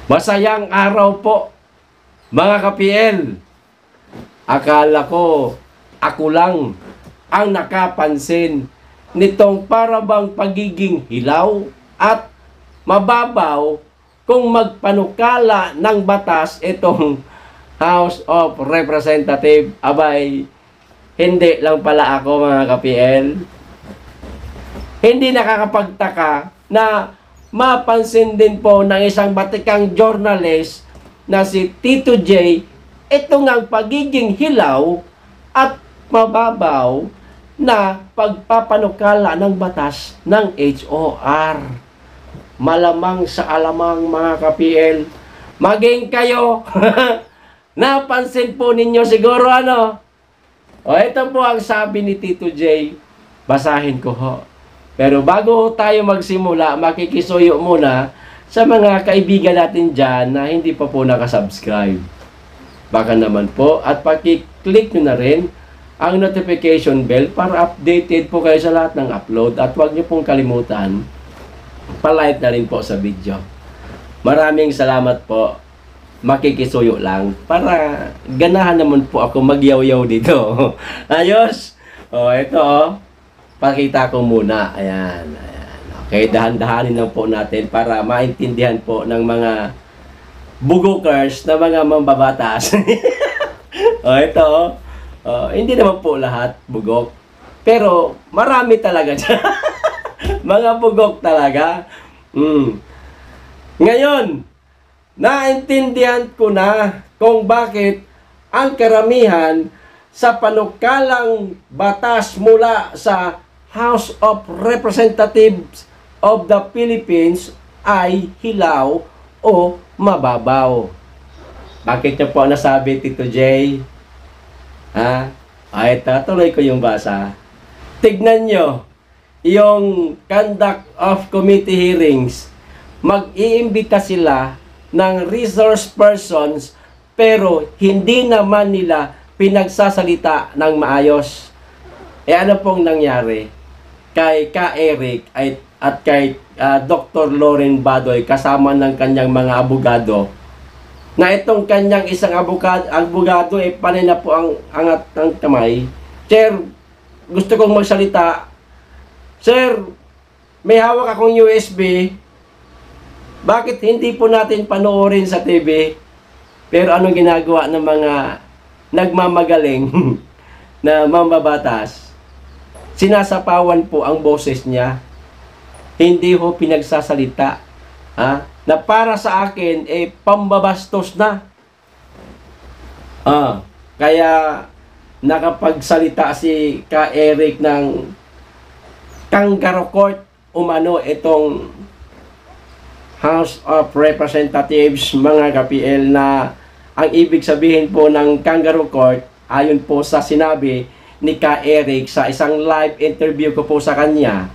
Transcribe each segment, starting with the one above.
Masayang araw po, mga ka-PL. Akala ko, ako lang ang nakapansin nitong parabang pagiging hilaw at mababaw kung magpanukala ng batas itong House of Representative. Abay, hindi lang pala ako, mga ka-PL. Hindi nakakapagtaka na mapansin din po ng isang batikang journalist na si Tito J, ito ngang pagiging hilaw at mababaw na pagpapanukala ng batas ng HOR. Malamang sa alamang, mga ka-PL, maging kayo, napansin po ninyo siguro ano? O ito po ang sabi ni Tito J, basahin ko ho. Pero bago tayo magsimula, makikisuyo muna sa mga kaibigan natin dyan na hindi pa po nakasubscribe. Baka naman po at pakiclick nyo na rin ang notification bell para updated po kayo sa lahat ng upload. At huwag nyo pong kalimutan, palike na rin po sa video. Maraming salamat po. Makikisuyo lang para ganahan naman po ako magyaw-yaw dito. Ayos! O, ito o. Pakita ko muna. Ayan. Okay, dahan-dahanin lang po natin para maintindihan po ng mga bugokers na mga mambabatas. O, ito. Hindi naman po lahat bugok. Pero marami talaga dyan. Mga bugok talaga. Ngayon, naintindihan ko na kung bakit ang karamihan sa panukalang batas mula sa House of Representatives of the Philippines ay hilaw o mababaw. Bakit niyo po nasabi, Tito J? Ha? Ay, tuloy ko yung basa. Tignan nyo, yung conduct of committee hearings, mag-iimbita sila ng resource persons pero hindi naman nila pinagsasalita ng maayos. Ano pong nangyari? Kay Ka Eric at kay Dr. Loren Badoy kasama ng kanyang mga abogado na itong kanyang isang abogado panay na po ang angat ng kamay. Sir, gusto kong magsalita. Sir, may hawak akong USB. Bakit hindi po natin panoorin sa TV? Pero anong ginagawa ng mga nagmamagaling na mambabatas? Sinasapawan po ang boses niya. Hindi ho pinagsasalita. Na para sa akin, pambabastos na. Kaya nakapagsalita si Ka Eric ng kangaroo court umano itong House of Representatives, mga ka-PL, na ang ibig sabihin po ng kangaroo court, ayon po sa sinabi ni Ka Eric sa isang live interview ko po sa kanya,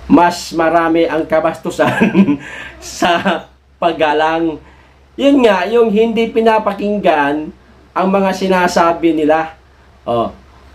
mas marami ang kabastusan sa paggalang. Yun nga, yung hindi pinapakinggan ang mga sinasabi nila.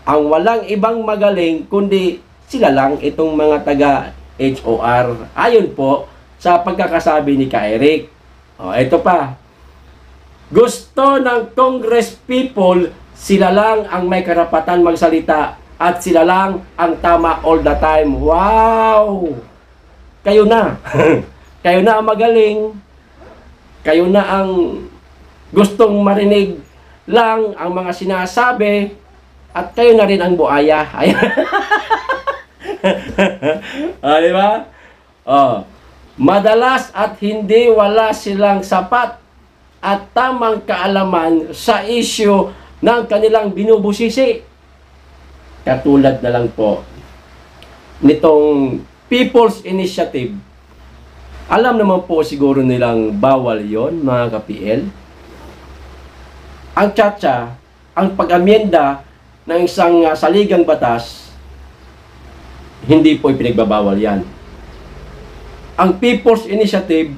Ang walang ibang magaling kundi sila lang, itong mga taga HOR. Ayon po sa pagkakasabi ni Ka Eric. Ito pa. Gusto ng Congress people, sila lang ang may karapatan magsalita at sila lang ang tama all the time. Wow! Kayo na. Kayo na ang magaling. Kayo na ang gustong marinig lang ang mga sinasabi at kayo na rin ang buaya. Diba? Madalas at hindi wala silang sapat at tamang kaalaman sa issue ng kanilang binubusisi. Katulad na lang po nitong People's Initiative. Alam naman po siguro nilang bawal yon, mga ka-PL. Ang tsatsa, ang pag-amyenda ng isang saligang batas, hindi po ipinagbabawal yan. Ang People's Initiative,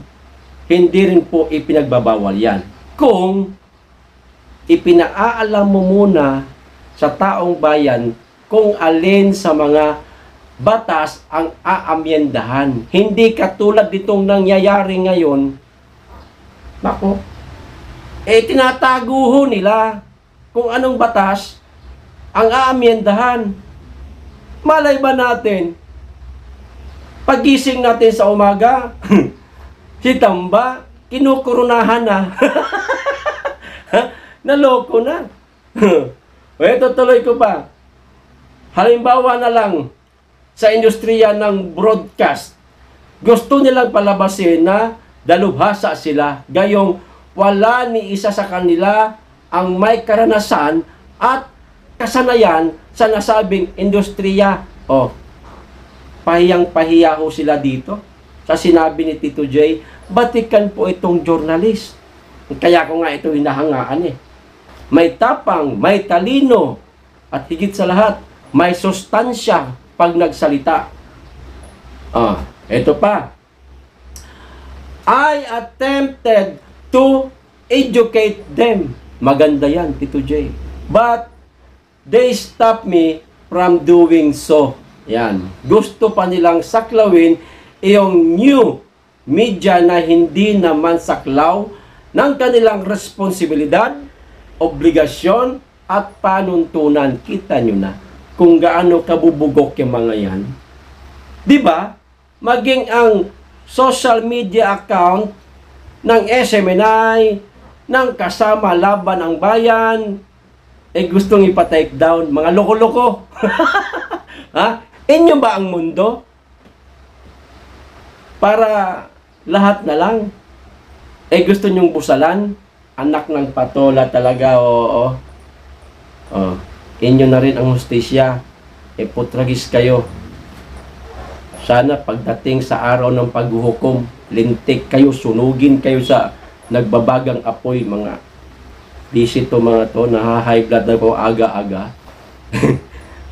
hindi rin po ipinagbabawal yan. Kung ipinaalam mo muna sa taong bayan kung alin sa mga batas ang aamyendahan. Hindi katulad ditong nangyayari ngayon. Nako, tinatago nila kung anong batas ang aamyendahan. Malay ba natin, pagising natin sa umaga, si Tamba, kinukurunahan na. Naloko na. Ito tuloy ko pa. Halimbawa na lang, sa industriya ng broadcast, gusto nilang palabasin na dalubhasa sila. Gayong wala ni isa sa kanila ang may karanasan at kasanayan sa nasabing industriya. Pahiyang-pahiya ho sila dito. Sa sinabi ni Tito J, batikan po itong journalist. Kaya ko nga ito hinahangaan eh. May tapang, may talino, at higit sa lahat, may sustansya pag nagsalita. Ito pa. I attempted to educate them. Maganda yan, Tito J. But they stopped me from doing so. Yan. Gusto pa nilang saklawin yung new media na hindi naman saklaw ng kanilang responsibilidad, obligasyon, at panuntunan. Kita nyo na kung gaano kabubugok yung mga yan. Di ba? Maging ang social media account ng SMNI, ng Kasama Laban ang Bayan, gustong ipa-take down. Mga loko-loko. Ha? Inyo ba ang mundo? Para lahat na lang. Gusto nyong busalan? Anak ng patola talaga, oo. Inyo na rin ang hustisya. Putragis kayo. Sana pagdating sa araw ng paghuhukom, lintik kayo, sunugin kayo sa nagbabagang apoy, mga bisito mga to, naha-high blood na po aga-aga.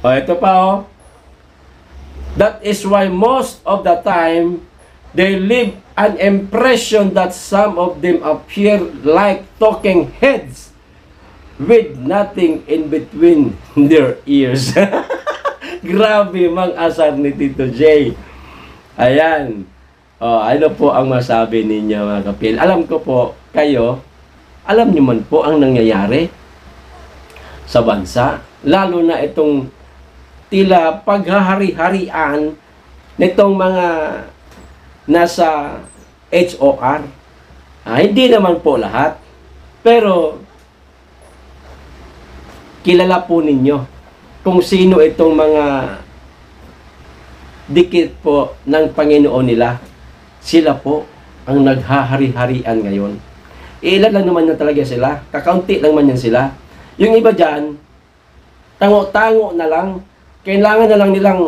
Ito pa That is why most of the time, they leave an impression that some of them appear like talking heads with nothing in between their ears. Grabe mang asar ni Tito J. Ayan. Ano po ang masabi ninyo mga kapil? Alam ko po, kayo, alam niyo man po ang nangyayari sa bansa. Lalo na itong tila paghahari-harian nitong mga nasa HOR. Hindi naman po lahat. Pero, kilala po ninyo kung sino itong mga dikit po ng Panginoon nila. Sila po ang naghahari-harian ngayon. Ilan lang naman na talaga sila. Kakaunti lang man yan sila. Yung iba dyan, tango-tango na lang. Kailangan na lang nilang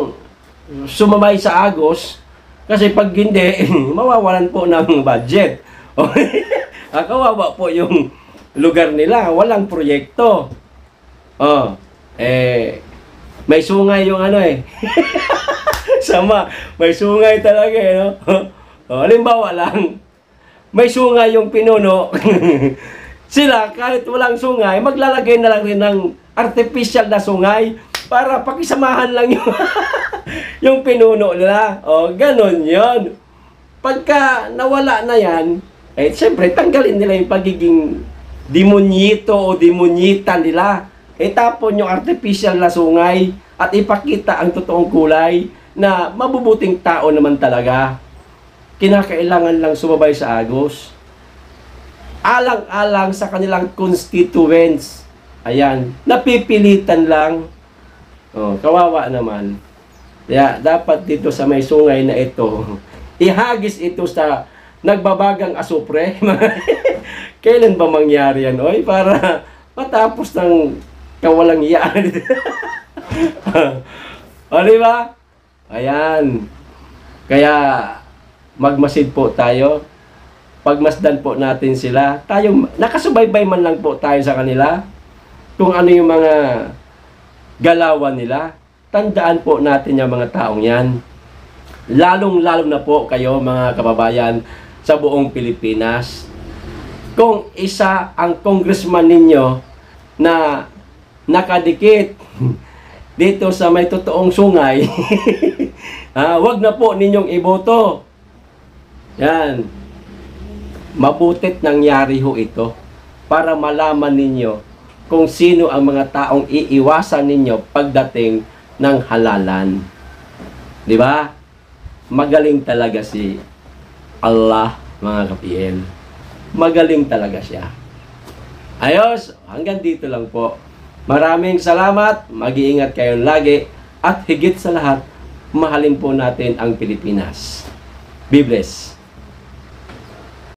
sumabay sa agos. Kasi pag hindi, mawawalan po ng budget. Kawawa po yung lugar nila. Walang proyekto. May sungay yung Sama, may sungay talaga no? Halimbawa lang, may sungay yung pinuno. Sila, kahit walang sungay, maglalagay na lang rin ng artificial na sungay para pakisamahan lang yung, yung pinuno nila. Ganon yon. Pagka nawala na yan, siyempre, tanggalin nila yung pagiging demonyito o demonyita nila. Tapon yung artificial na sungay at ipakita ang totoong kulay na mabubuting tao naman talaga. Kinakailangan lang sumabay sa agos. Alang-alang sa kanilang constituents. Ayan, napipilitan lang. Kawawa naman. Kaya dapat dito sa may sungay na ito, ihagis ito sa nagbabagang asupre. Kailan ba mangyari yan? Para matapos ng kawalang iyaan. Diba? Ayan. Kaya magmasid po tayo. Pagmasdan po natin sila. Nakasubaybay man lang po tayo sa kanila. Kung ano yung mga galawan nila. Tandaan po natin yung mga taong yan. Lalong-lalo na po kayo mga kababayan sa buong Pilipinas. Kung isa ang congressman ninyo na nakadikit dito sa may totoong sungay, wag na po ninyong iboto. Yan. Mabutit nangyari ho ito para malaman ninyo kung sino ang mga taong iiwasan ninyo pagdating ng halalan. Di ba? Magaling talaga si Allah, mga kapiel. Magaling talaga siya. Ayos, hanggang dito lang po. Maraming salamat, mag-iingat kayo lagi, at higit sa lahat, mahalin po natin ang Pilipinas. Be blessed.